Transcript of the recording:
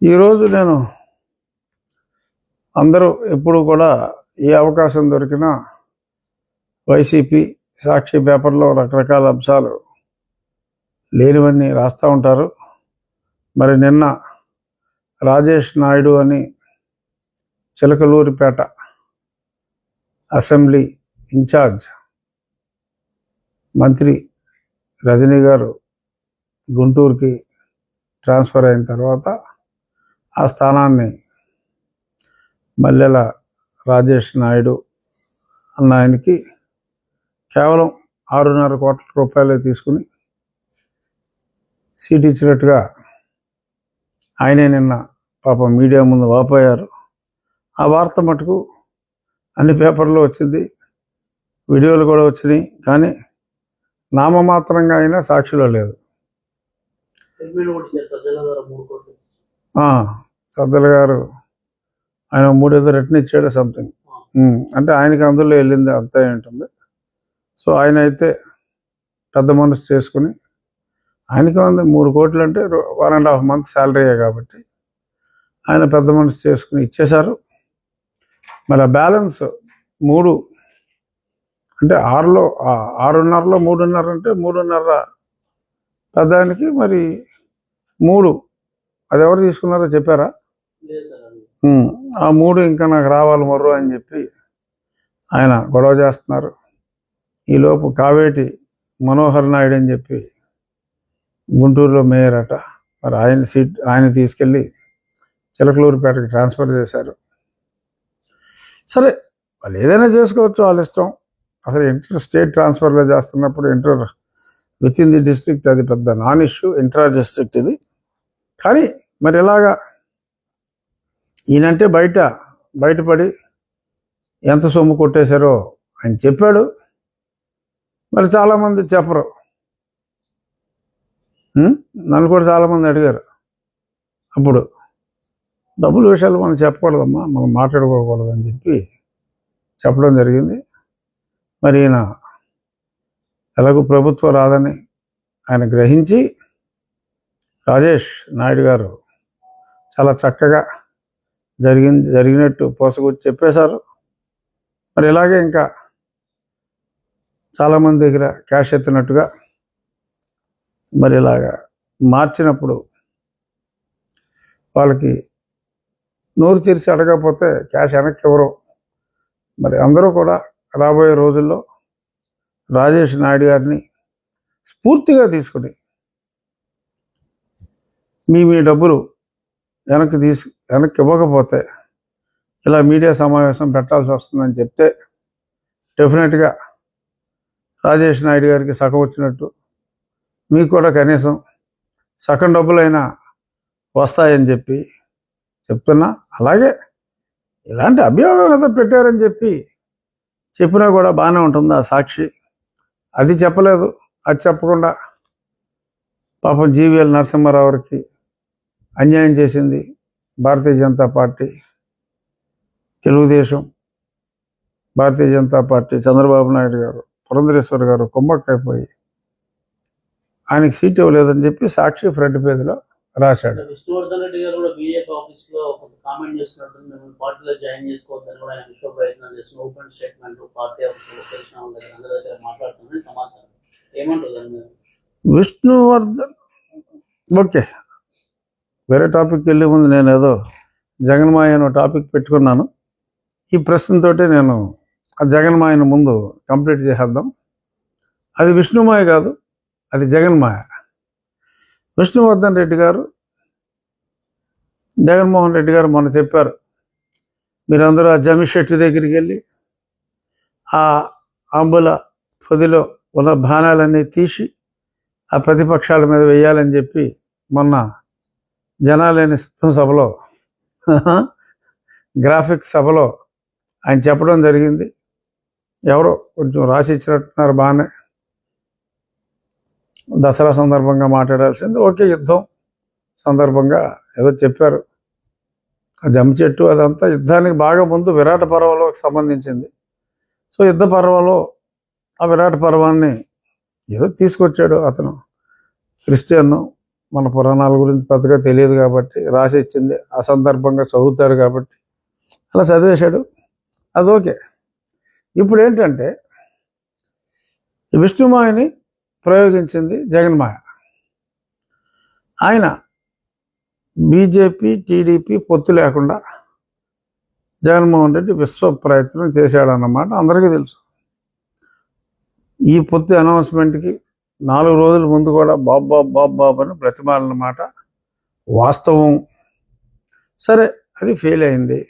ఈరోజు నేను అందరూ ఎప్పుడు కూడా ఏ అవకాశం దొరికినా వైసీపీ సాక్షి పేపర్లో రకరకాల అంశాలు లేనివన్నీ రాస్తూ ఉంటారు. మరి నిన్న రాజేష్ నాయుడు అని చిలకలూరిపేట అసెంబ్లీ ఇన్ఛార్జ్ మంత్రి రజనీ గారు గుంటూరుకి ట్రాన్స్ఫర్ అయిన తర్వాత ఆ స్థానాన్ని మల్లెల రాజేష్ నాయుడు అన్న ఆయనకి కేవలం 6.5 కోట్ల రూపాయలే తీసుకుని సీట్ ఇచ్చినట్టుగా ఆయనే నిన్న పాపం మీడియా ముందు వాపోయారు. ఆ వార్త మటుకు అన్ని పేపర్లో వచ్చింది, వీడియోలు కూడా వచ్చినాయి, కానీ నామమాత్రంగా అయినా సాక్షిలో లేదు. సజ్జల గారు ఆయన 3 రిటర్న్ ఇచ్చాడు సంథింగ్, అంటే ఆయనకి అందులో వెళ్ళింది అంతే ఉంటుంది. సో ఆయన అయితే పెద్ద మనసు చేసుకుని, ఆయనకి ఉంది 3 కోట్లు అంటే 1.5 month శాలరీయే కాబట్టి ఆయన పెద్ద మనసు చేసుకుని ఇచ్చేశారు. మరి ఆ బ్యాలెన్స్ 3 అంటే 6లో 6.5లో 3.5 అంటే 3.5 పెద్దానికి, మరి 3 అది ఎవరు తీసుకున్నారో చెప్పారా? ఆ 3 ఇంకా నాకు రావాలి మర్రు అని చెప్పి ఆయన గొడవ చేస్తున్నారు. ఈలోపు కావేటి మనోహర్ నాయుడు అని చెప్పి గుంటూరులో మేయర్ అట, మరి ఆయన తీసుకెళ్ళి చిలకలూరిపేటకి ట్రాన్స్ఫర్ చేశారు. సరే, వాళ్ళు ఏదైనా చేసుకోవచ్చు, వాళ్ళ ఇష్టం. అసలు ఇంటర్ స్టేట్ ట్రాన్స్ఫర్లో చేస్తున్నప్పుడు inter with in the district అది పెద్ద నాన్ ఇష్యూ, ఇంట్రా డిస్ట్రిక్ట్ ఇది. కానీ మరి ఇలాగా ఈయనంటే బయటపడి ఎంత సొమ్ము కొట్టేశారో ఆయన చెప్పాడు. మరి చాలామంది చెప్పరు. నన్ను కూడా చాలామంది అడిగారు, అప్పుడు డబ్బుల విషయాలు మనం చెప్పకూడదమ్మా, మనం మాట్లాడుకోకూడదు అని చెప్పి చెప్పడం జరిగింది. మరి ఈయన ఎలాగో ప్రభుత్వం రాదని ఆయన గ్రహించి రాజేష్ నాయుడు గారు చాలా చక్కగా జరిగినట్టు పోసగుచ్చి చెప్పేశారు. మరి ఇలాగే ఇంకా చాలామంది దగ్గర క్యాష్ ఎత్తినట్టుగా మరి ఇలాగా మార్చినప్పుడు వాళ్ళకి నోరు తెరిచి అడగకపోతే క్యాష్ వెనక్కి ఎవరు. మరి అందరూ కూడా రాబోయే రోజుల్లో రాజేష్ నాయుడు గారిని స్ఫూర్తిగా తీసుకుని మీ డబ్బులు వెనక్కి ఇవ్వకపోతే ఇలా మీడియా సమావేశం పెట్టాల్సి వస్తుందని చెప్తే డెఫినెట్గా రాజేష్ నాయుడు గారికి సగం వచ్చినట్టు, మీకు కూడా కనీసం సగం డబ్బులైనా వస్తాయని చెప్పి చెప్తున్నా. అలాగే ఇలాంటి అభియోగం ఏదో పెట్టారని చెప్పినా కూడా బాగానే ఉంటుంది. ఆ సాక్షి అది చెప్పలేదు. అది చెప్పకుండా పాపం జీవీఎల్ నరసింహారావుకి అన్యాయం చేసింది భారతీయ జనతా పార్టీ, తెలుగుదేశం, భారతీయ జనతా పార్టీ, చంద్రబాబు నాయుడు గారు, పురంధరేశ్వర్ గారు కుమ్మక్కైపోయి ఆయనకి సీట్ ఇవ్వలేదని చెప్పి సాక్షి ఫ్రంట్ పేజీలో రాశాడు. విష్ణువర్ధన్ రెడ్డి గారు కూడా బీజేపీ ఆఫీస్ లో కామెంట్ చేస్తున్నట్టు, మేము పార్టీలో జాయిన్ చేసుకోవద్దని కూడా ఆయన విశ్వ ప్రయత్నం చేస్తున్న ఓపెన్ స్టేట్మెంట్ పార్టీ ఆఫీసులో తెలిసిన అందరి దగ్గర మాట్లాడుతుందని సమాచారం. ఏమంటారు విష్ణువర్ధన్? ఓకే, వేరే టాపిక్ వెళ్ళే ముందు నేను ఏదో జగన్మాయ అనే టాపిక్ పెట్టుకున్నాను. ఈ ప్రశ్నతోటి నేను ఆ జగన్మాయను ముందు కంప్లీట్ చేసేద్దాం. అది విష్ణుమాయ కాదు, అది జగన్మాయ. విష్ణువర్ధన్ రెడ్డి గారు, జగన్మోహన్ రెడ్డి గారు మొన్న చెప్పారు, మీరందరూ ఆ జమిషెట్టి దగ్గరికి వెళ్ళి ఆ అంబుల పొదిలో ఉన్న బాణాలన్నీ తీసి ఆ ప్రతిపక్షాల మీద వేయాలని చెప్పి మొన్న జనాలేని సిద్ధం సభలో గ్రాఫిక్స్ సభలో ఆయన చెప్పడం జరిగింది. ఎవరో కొంచెం రాసి ఇచ్చినట్టున్నారు, బాగానే దసరా సందర్భంగా మాట్లాడాల్సింది. ఓకే, యుద్ధం సందర్భంగా ఏదో చెప్పారు. ఆ జమ్మి చెట్టు అదంతా యుద్ధానికి బాగా ముందు విరాట పర్వంలోకి సంబంధించింది. సో యుద్ధ పర్వంలో ఆ విరాట పర్వాన్ని ఏదో తీసుకొచ్చాడు అతను, క్రిస్టియన్ మన పురాణాల గురించి పెద్దగా తెలియదు కాబట్టి రాసి ఇచ్చింది అసందర్భంగా చదువుతారు కాబట్టి అలా చదివేశాడు, అది ఓకే. ఇప్పుడు ఏంటంటే ఈ విష్ణుమాయని ప్రయోగించింది జగన్మాయ. ఆయన బీజేపీ టీడీపీ పొత్తు లేకుండా జగన్మోహన్ రెడ్డి విశ్వ ప్రయత్నం చేశాడన్నమాట అందరికీ తెలుసు. ఈ పొత్తు అనౌన్స్మెంట్కి 4 రోజుల ముందు కూడా బాబ్ బాబ్ బాబ్ బాబ్ అని బ్రతిమాలన్నమాట వాస్తవం. సరే, అది ఫెయిల్ అయింది.